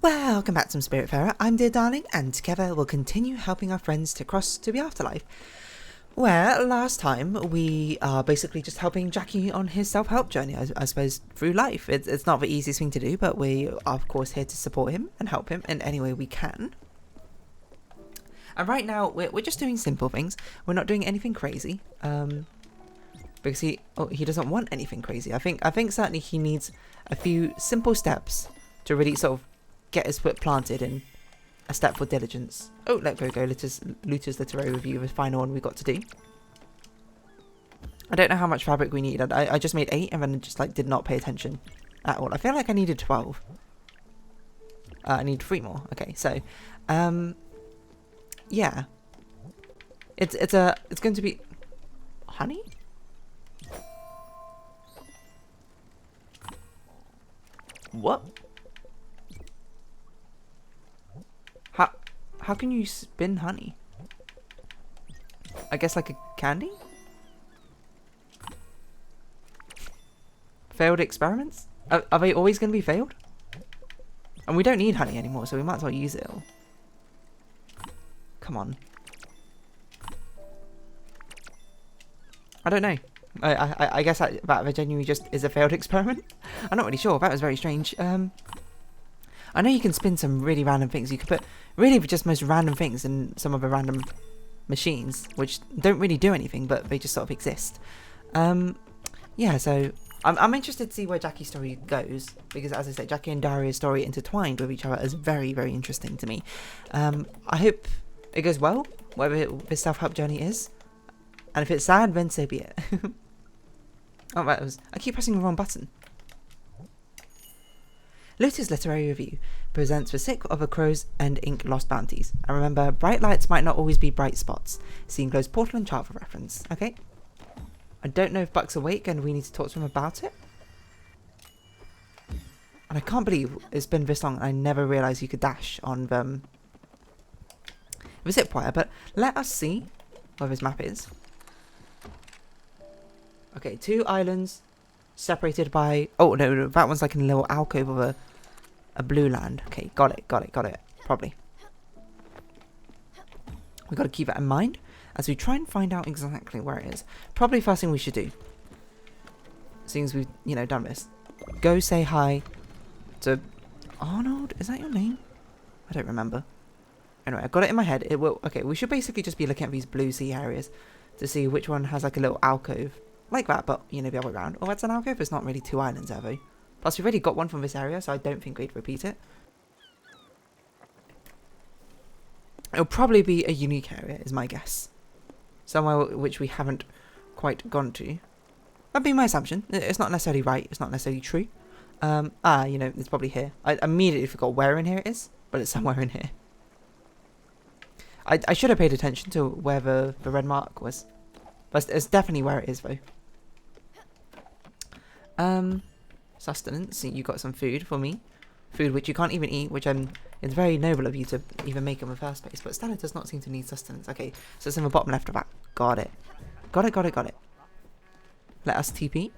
Welcome back to Spiritfarer. I'm Dear Darling, and together we'll continue helping our friends to cross to the afterlife. Where last time we are basically just helping Jackie on his self-help journey, I suppose, through life. It's not the easiest thing to do, but we are of course here to support him and help him in any way we can. And right now we're just doing simple things. We're not doing anything crazy, because he doesn't want anything crazy. I think certainly he needs a few simple steps to really sort of get his foot planted in a step for diligence. Oh, let go, Looter's Literary Review, the final one we got to do. I don't know how much fabric we need. I just made 8 and then just like did not pay attention at all. I feel like I needed 12. I need 3 more. Okay, so yeah, it's going to be honey. What? How can you spin honey? I guess like a candy? Failed experiments? Are they always going to be failed? And we don't need honey anymore, so we might as well use it all. Come on. I don't know. I guess that genuinely just is a failed experiment. I'm not really sure. That was very strange. I know you can spin some really random things. You could put really just most random things in some of the random machines, which don't really do anything, but they just sort of exist. Yeah, so I'm interested to see where Jackie's story goes, because as I said, Jackie and Daria's story intertwined with each other is very, very interesting to me. I hope it goes well, whatever this self-help journey is. And if it's sad, then so be it. Oh, right, I keep pressing the wrong button. Looter's Literary Review presents the sick of a crow's and ink lost bounties. And remember, bright lights might not always be bright spots. See enclosed portal and chart for reference. Okay? I don't know if Buck's awake and we need to talk to him about it. And I can't believe it's been this long and I never realised you could dash on the zip wire. But let us see where this map is. Okay, 2 islands separated by... Oh, no, that one's like in a little alcove of a blue land. Okay, got it. Probably. We've got to keep that in mind as we try and find out exactly where it is. Probably first thing we should do, seeing as we've, done this. Go say hi to... Arnold? Is that your name? I don't remember. Anyway, I got it in my head. It will... Okay, we should basically just be looking at these blue sea areas to see which one has like a little alcove. Like that, but, the other way around. Oh, that's an alcove? It's not really 2 islands, have we? Plus, we've already got one from this area, so I don't think we'd repeat it. It'll probably be a unique area, is my guess. Somewhere which we haven't quite gone to. That'd be my assumption. It's not necessarily right. It's not necessarily true. It's probably here. I immediately forgot where in here it is, but it's somewhere in here. I should have paid attention to where the red mark was. But it's definitely where it is, though. Sustenance. You got some food for me. Food which you can't even eat, which it's very noble of you to even make in the first place. But Stella does not seem to need sustenance. Okay, so it's in the bottom left of that. Got it. Got it. Let us TP.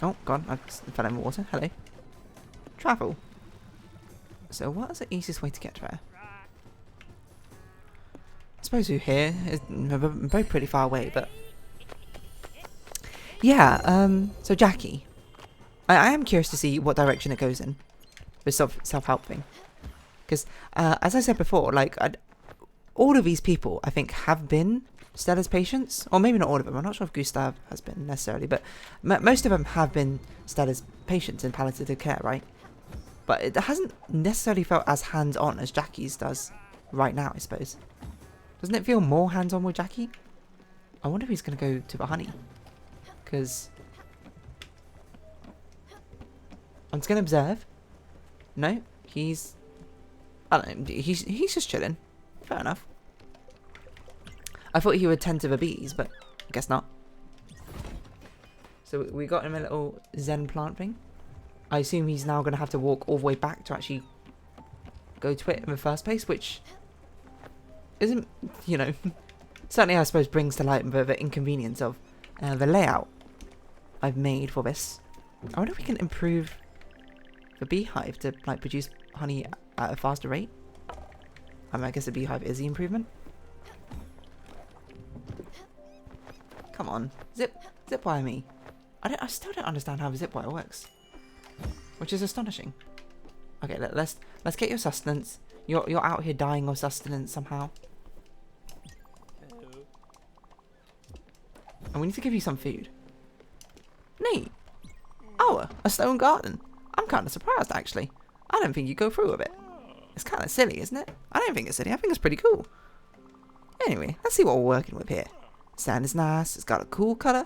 Oh, God, I fell in the water. Hello. Travel. So what is the easiest way to get there? I suppose we're here. We're both pretty far away, but... Yeah, so Jackie. I am curious to see what direction it goes in. This self-help thing. Because, as I said before, all of these people, I think, have been Stella's patients. Or maybe not all of them. I'm not sure if Gustav has been necessarily. But most of them have been Stella's patients in palliative care, right? But it hasn't necessarily felt as hands-on as Jackie's does right now, I suppose. Doesn't it feel more hands-on with Jackie? I wonder if he's going to go to the honey. Because... I'm just going to observe. No, he's... I don't know, he's just chilling. Fair enough. I thought he would tend to the bees, but I guess not. So we got him a little zen plant thing. I assume he's now going to have to walk all the way back to actually go to it in the first place, which... isn't, certainly I suppose brings to light the inconvenience of the layout I've made for this. I wonder if we can improve the beehive to like produce honey at a faster rate. I guess the beehive is the improvement. Come on, zip wire me. I still don't understand how the zip wire works, which is astonishing. Okay, let's get your sustenance. You're out here dying of sustenance somehow. And we need to give you some food. Neat. Oh, a stone garden. I'm kind of surprised, actually. I don't think you go through with it. It's kind of silly, isn't it? I don't think it's silly. I think it's pretty cool. Anyway, let's see what we're working with here. Sand is nice. It's got a cool colour.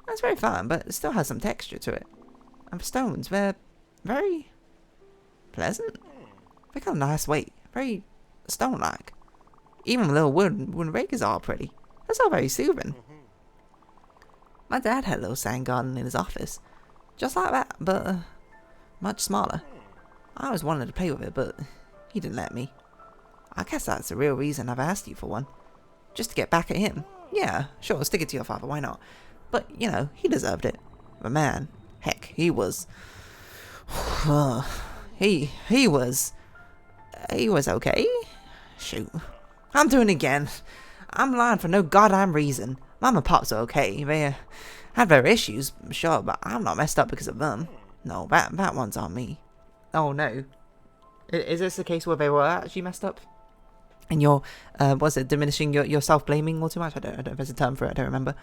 It's very fun, but it still has some texture to it. And for stones, they're very pleasant. They got a nice weight. Very stone-like. Even little wooden rakers are pretty. That's all very soothing. My dad had a little sand garden in his office. Just like that, but much smaller. I always wanted to play with it, but he didn't let me. I guess that's the real reason I've asked you for one. Just to get back at him. Yeah, sure, stick it to your father, why not? But, you know, he deserved it. But man, heck, he was... he was okay. Shoot. I'm doing it again. I'm lying for no goddamn reason. Mom and Pops are okay. They had their issues, sure, but I'm not messed up because of them. No, that one's on me. Oh no. Is this the case where they were actually messed up? And you're, was it diminishing your self-blaming all too much? I don't know if there's a term for it, I don't remember.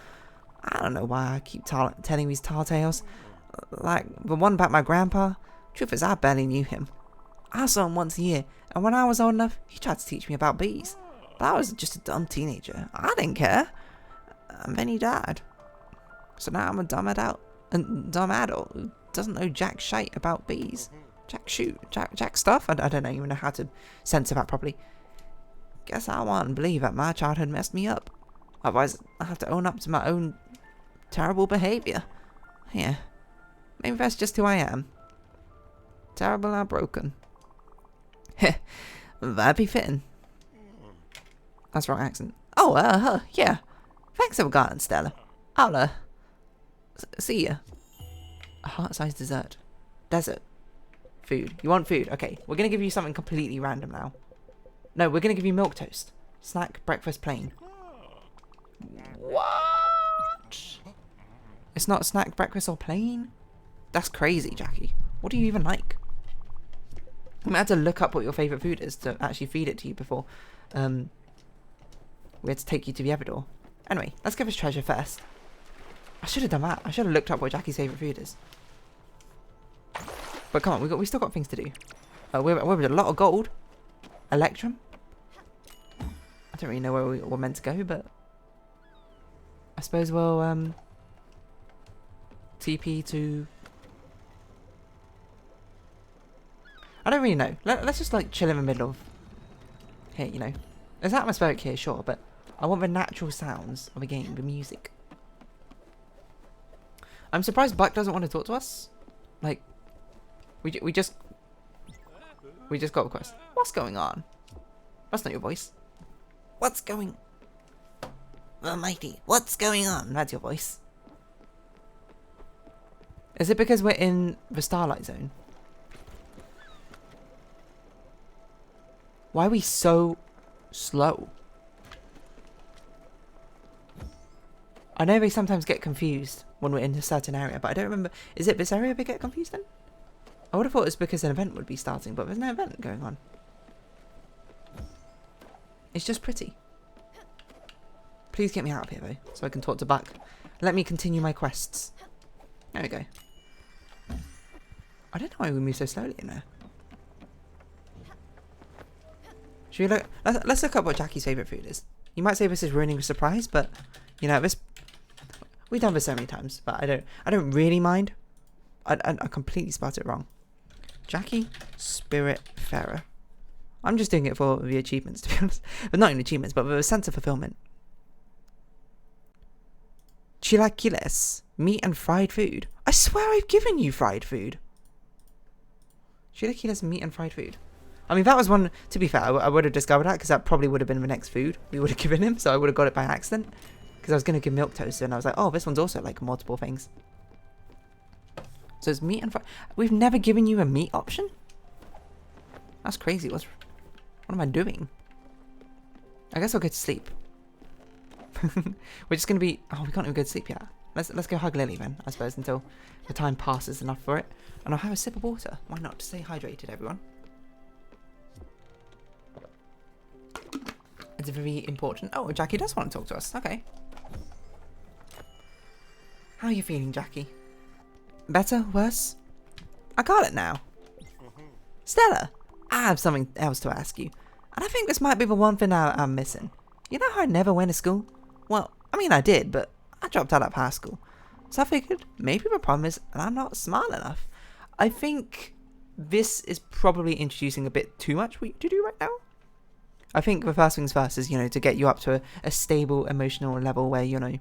I don't know why I keep telling these tall tales. Like, the one about my grandpa, truth is I barely knew him. I saw him once a year, and when I was old enough, he tried to teach me about bees. But I was just a dumb teenager. I didn't care. And then he died. So now I'm a dumb adult who doesn't know jack shite about bees. Jack stuff? I don't even know how to censor that properly. Guess I want to believe that my childhood messed me up. Otherwise, I have to own up to my own terrible behaviour. Yeah. Maybe that's just who I am. Terrible and broken. Heh. That'd be fitting. That's the wrong accent. Oh, yeah. Thanks for forgotten, Stella. I'll, see ya. A heart-sized dessert. Desert. Food. You want food? Okay, we're gonna give you something completely random now. No, we're gonna give you milk toast. Snack, breakfast, plain. What? It's not snack, breakfast, or plain? That's crazy, Jackie. What do you even like? I'm gonna have to look up what your favourite food is to actually feed it to you before we had to take you to the Everdoor. Anyway, let's give us treasure first. I should have done that. I should have looked up what Jackie's favourite food is. But come on, we still got things to do. We're with a lot of gold. Electrum. I don't really know where we're meant to go, but I suppose we'll TP to... I don't really know. Let's just like chill in the middle of here, you know. There's atmospheric here, sure, but I want the natural sounds of a game, the music. I'm surprised Buck doesn't want to talk to us. Like, we just got a request. What's going on? That's not your voice. What's going... Almighty, what's going on? That's your voice. Is it because we're in the Starlight Zone? Why are we so slow? I know they sometimes get confused when we're in a certain area, but I don't remember. Is it this area they get confused in? I would have thought it's because an event would be starting, but there's no event going on. It's just pretty. Please get me out of here, though, so I can talk to Buck. Let me continue my quests. There we go. I don't know why we move so slowly in there. Should we look? Let's look up what Jackie's favourite food is. You might say this is ruining the surprise, but you know this. We've done this so many times, but I don't really mind. I completely spelled it wrong. Jackie Spiritfarer. I'm just doing it for the achievements, to be honest. But not even achievements, but with a sense of fulfillment. Chilaquiles. Meat and fried food. I swear I've given you fried food. Chilaquiles, meat and fried food. I mean, that was one, to be fair, I would have discovered that, because that probably would have been the next food we would have given him, so I would have got it by accident. Because I was going to give milk toast, and I was like, oh, this one's also like multiple things. So So it's meat and fry. We've never given you a meat option? That's crazy. What am I doing? I guess I'll go to sleep. We're just gonna be. Oh, we can't even go to sleep yet. Let's go hug Lily then, I suppose, until the time passes enough for it. And I'll have a sip of water. Why not? To stay hydrated, everyone. It's very important. Oh, Jackie does want to talk to us. Okay. How are you feeling, Jackie? Better? Worse? I got it now. Stella, I have something else to ask you. And I think this might be the one thing I'm missing. You know how I never went to school? Well, I mean I did, but I dropped out of high school. So I figured maybe the problem is that I'm not smart enough. I think this is probably introducing a bit too much for you to do right now. I think the first things first is, you know, to get you up to a stable emotional level where, you know,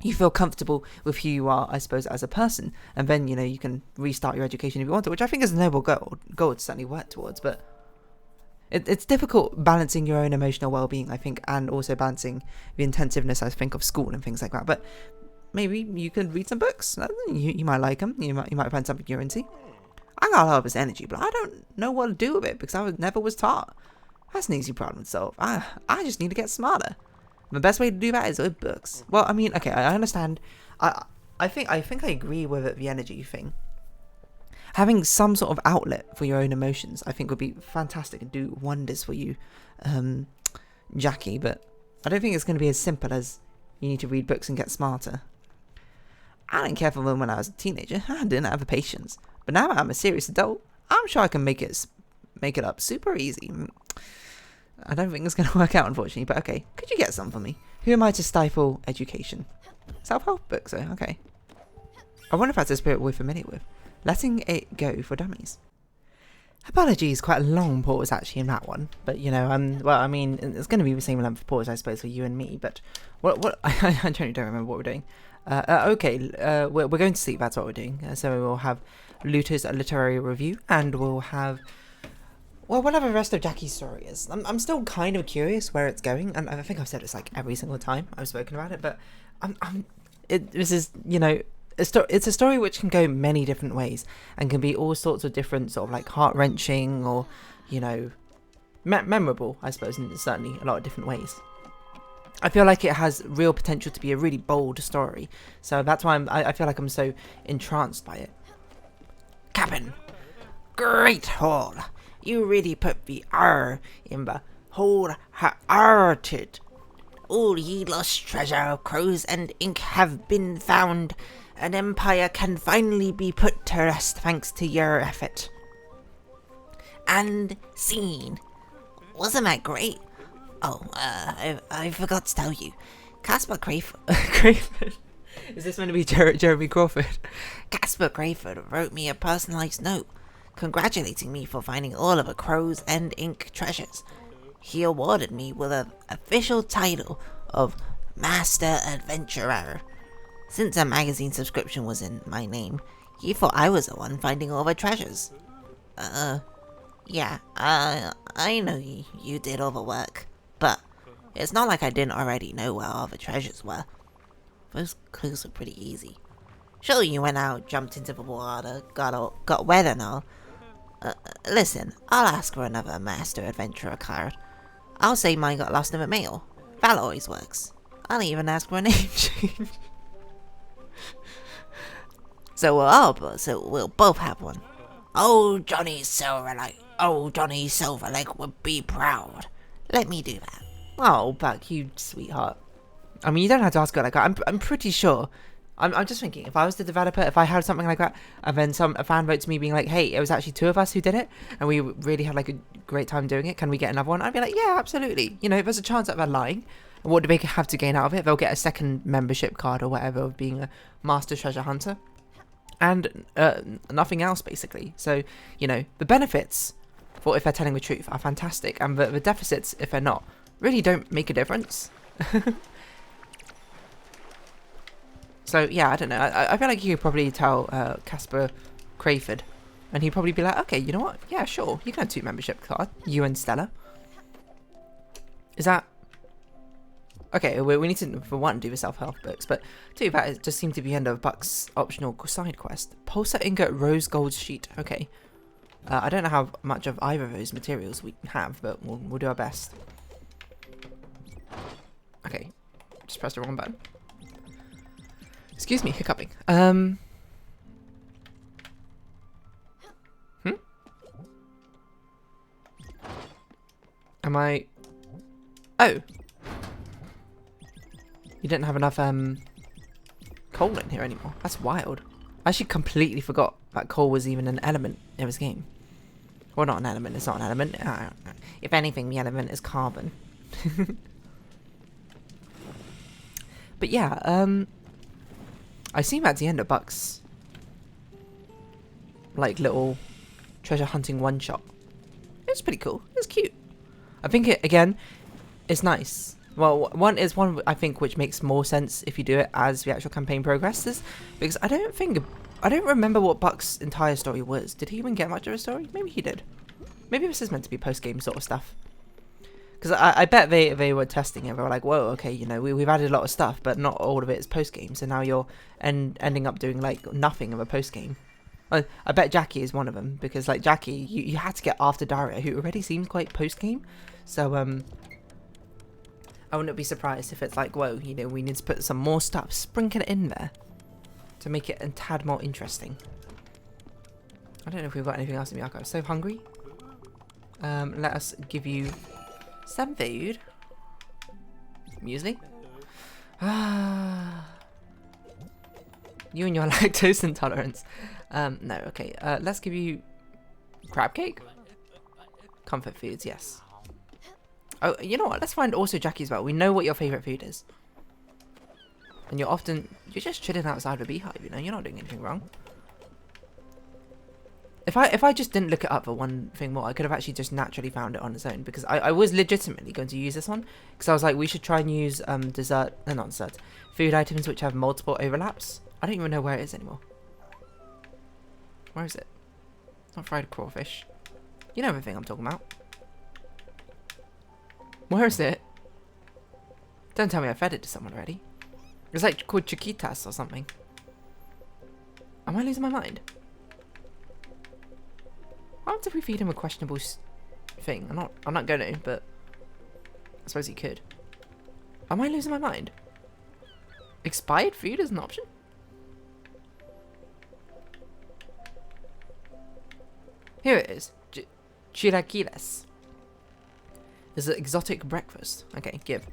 you feel comfortable with who you are, I suppose, as a person. And then, you know, you can restart your education if you want to, which I think is a noble goal to certainly work towards. But it's difficult balancing your own emotional well-being, I think, and also balancing the intensiveness, I think, of school and things like that. But maybe you could read some books. You might like them. You might find something you're into. I got a lot of this energy, but I don't know what to do with it because I never was taught. That's an easy problem to solve. I just need to get smarter. The best way to do that is with books. Well, I mean, okay, I understand. I think I agree with the energy thing. Having some sort of outlet for your own emotions, I think, would be fantastic and do wonders for you, Jackie. But I don't think it's going to be as simple as you need to read books and get smarter. I didn't care for them when I was a teenager. I didn't have the patience. But now I'm a serious adult. I'm sure I can make it up super easy. I don't think it's going to work out, unfortunately, but okay. Could you get some for me? Who am I to stifle education? Self-help books, though, okay. I wonder if that's a spirit we're familiar with. Letting it go for dummies. Apologies, quite a long pause actually in that one. But, you know, well, I mean, it's going to be the same length of pause, I suppose, for you and me. But what I don't remember what we're doing. Okay, we're going to sleep, that's what we're doing. So we'll have Luther's literary review, and we'll have... Well, whatever the rest of Jackie's story is. I'm still kind of curious where it's going, and I think I've said this like every single time I've spoken about it, but this is, you know, it's a story which can go many different ways, and can be all sorts of different sort of like heart-wrenching or, you know, memorable, I suppose, in certainly a lot of different ways. I feel like it has real potential to be a really bold story, so that's why I feel like I'm so entranced by it. Cabin! Great hall! You really put the R in the whole-hearted. All ye lost treasure of crows and ink have been found. An empire can finally be put to rest thanks to your effort. And scene. Wasn't that great? Oh, I forgot to tell you. Casper Crayford. Is this meant to be Jeremy Crawford? Casper Crayford wrote me a personalised note, congratulating me for finding all of the crows and ink treasures. He awarded me with an official title of Master Adventurer. Since a magazine subscription was in my name, he thought I was the one finding all the treasures. Yeah, I know you did all the work, but it's not like I didn't already know where all the treasures were. Those clues were pretty easy. Sure, you went out, jumped into the water, got wet and all. Listen, I'll ask for another Master Adventurer card. I'll say mine got lost in the mail. That always works. I'll even ask for a name change. So we'll both have one. Oh, Johnny Silverleg would be proud. Let me do that. Oh, Buck, you sweetheart. I mean, you don't have to ask her like that. I'm pretty sure. I'm just thinking, if I was the developer, if I had something like that, and then a fan vote to me being like, hey, it was actually 2 of us who did it, and we really had like a great time doing it, can we get another one? I'd be like, yeah, absolutely. You know, if there's a chance that they're lying, what do they have to gain out of it? They'll get a second membership card or whatever of being a Master Treasure Hunter. And nothing else, basically. So, you know, the benefits, for if they're telling the truth, are fantastic, and the deficits, if they're not, really don't make a difference. So, yeah, I don't know. I feel like you could probably tell Casper Crayford, and he'd probably be like, okay, you know what? Yeah, sure. You can have 2 membership cards. You and Stella. Is that... Okay, we need to, for one, do the self-help books, but two, that just seemed to be the end of Buck's optional side quest. Pulsar ingot, rose gold sheet. Okay. I don't know how much of either of those materials we have, but we'll do our best. Okay. Just pressed the wrong button. Excuse me, hiccuping. Am I... Oh. You didn't have enough, coal in here anymore. That's wild. I actually completely forgot that coal was even an element in this game. Well, not an element. It's not an element. If anything, the element is carbon. But yeah, I see at the end of Buck's, like, little treasure hunting one-shot. It's pretty cool. It's cute. I think it, again, it's nice. Well, one I think which makes more sense if you do it as the actual campaign progresses, because I don't remember what Buck's entire story was. Did he even get much of a story? Maybe he did. Maybe this is meant to be post-game sort of stuff. Because I bet they were testing it. They were like, whoa, okay, you know, we've added a lot of stuff, but not all of it is post-game. So now you're ending up doing, like, nothing of a post-game. I bet Jackie is one of them, because, like, Jackie, you had to get after Daria, who already seems quite post-game. So, I wouldn't be surprised if it's like, whoa, you know, we need to put some more stuff, sprinkle it in there to make it a tad more interesting. I don't know if we've got anything else in the archive. So hungry. Let us give you some food. Muesli. You and your lactose intolerance. No, okay. Let's give you crab cake. Comfort foods, yes. Oh, you know what? Let's find also Jackie as well. We know what your favourite food is. And you're just chilling outside of a beehive, you know? You're not doing anything wrong. If I just didn't look it up for one thing more, I could have actually just naturally found it on its own. Because I was legitimately going to use this one. Because I was like, we should try and use not desserts. Food items which have multiple overlaps. I don't even know where it is anymore. Where is it? It's not fried crawfish. You know the thing I'm talking about. Where is it? Don't tell me I fed it to someone already. It's like called chiquitas or something. Am I losing my mind? What happens if we feed him a questionable thing? I'm not gonna, but I suppose he could. Am I losing my mind? Expired food is an option? Here it is. Chilaquiles. Is an exotic breakfast. Okay, give.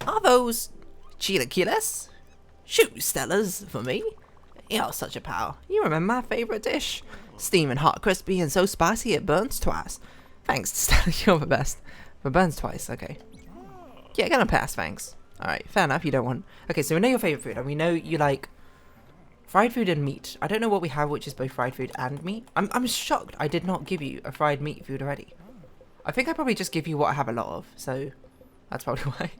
Are those chilaquiles? Shoot, Stellas, for me. You're such a pal. You remember my favourite dish. Steaming hot, crispy, and so spicy it burns twice. Thanks, Stella, you're the best. But burns twice, okay. Yeah, gonna pass, thanks. Alright, fair enough, you don't want... Okay, so we know your favourite food, and we know you like fried food and meat. I don't know what we have which is both fried food and meat. I'm shocked I did not give you a fried meat food already. I think I probably just give you what I have a lot of, so that's probably why.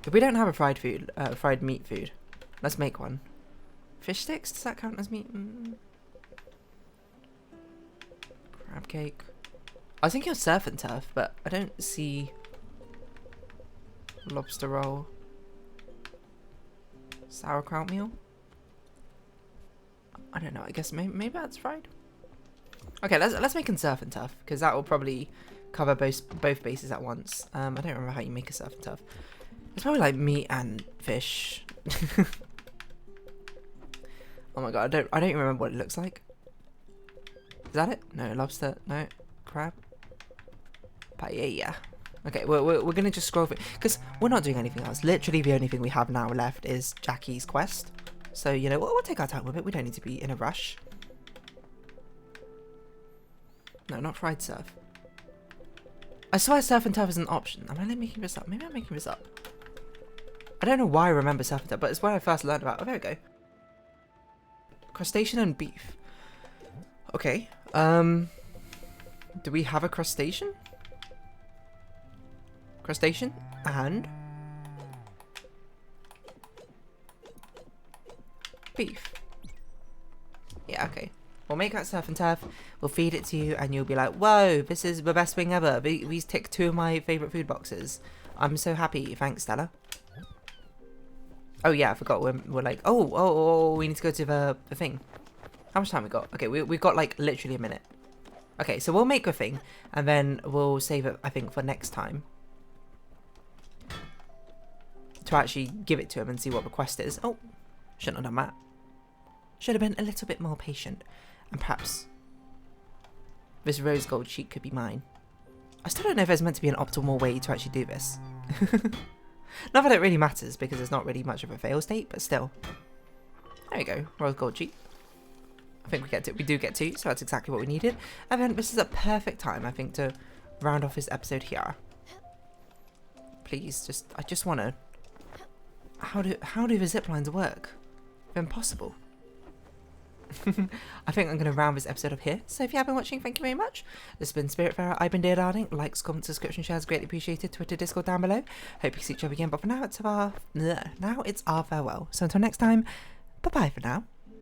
If we don't have a fried meat food, let's make one. Fish sticks? Does that count as meat? Crab cake. I was thinking of surf and turf, but I don't see lobster roll. Sauerkraut meal? I don't know. I guess maybe that's fried. Okay, let's make a surf and turf, because that will probably cover both bases at once. I don't remember how you make a surf and turf. It's probably like meat and fish. Oh my god, I don't remember what it looks like. Is that it? No, lobster. No, crab. Paella. Okay, we're gonna just scroll through, because we're not doing anything else. Literally, the only thing we have now left is Jackie's quest. So you know, we'll take our time with it. We don't need to be in a rush. No, not fried surf. I swear surf and turf is an option. Am I making this up? Maybe I'm making this up. I don't know why I remember surf and turf, but it's where I first learned about. Oh, there we go. Crustacean and beef. Okay. Do we have a crustacean? Crustacean and beef. Yeah, okay. We'll make that surf and turf. We'll feed it to you, and you'll be like, "Whoa, this is the best thing ever." These tick 2 of my favorite food boxes. I'm so happy. Thanks, Stella. Oh yeah, I forgot. We're like, oh, we need to go to the thing. How much time we got? Okay, we've got like literally a minute. Okay, so we'll make a thing, and then we'll save it, I think, for next time. To actually give it to him and see what the quest is. Oh, shouldn't have done that. Should have been a little bit more patient. And perhaps this rose gold sheet could be mine. I still don't know if there's meant to be an optimal way to actually do this. Not that it really matters, because it's not really much of a fail state, but still. There we go, rose gold sheet. I think we do get 2, so that's exactly what we needed. And then this is a perfect time, I think, to round off this episode here. Please, I just want to... How do the zip lines work? If impossible. I think I'm going to round this episode up here. So if you have been watching, thank you very much. This has been Spiritfarer. I've been Dear Darling. Likes, comments, subscription, shares, greatly appreciated. Twitter, Discord down below. Hope you see each other again. But for now, it's our farewell. So until next time, bye bye for now.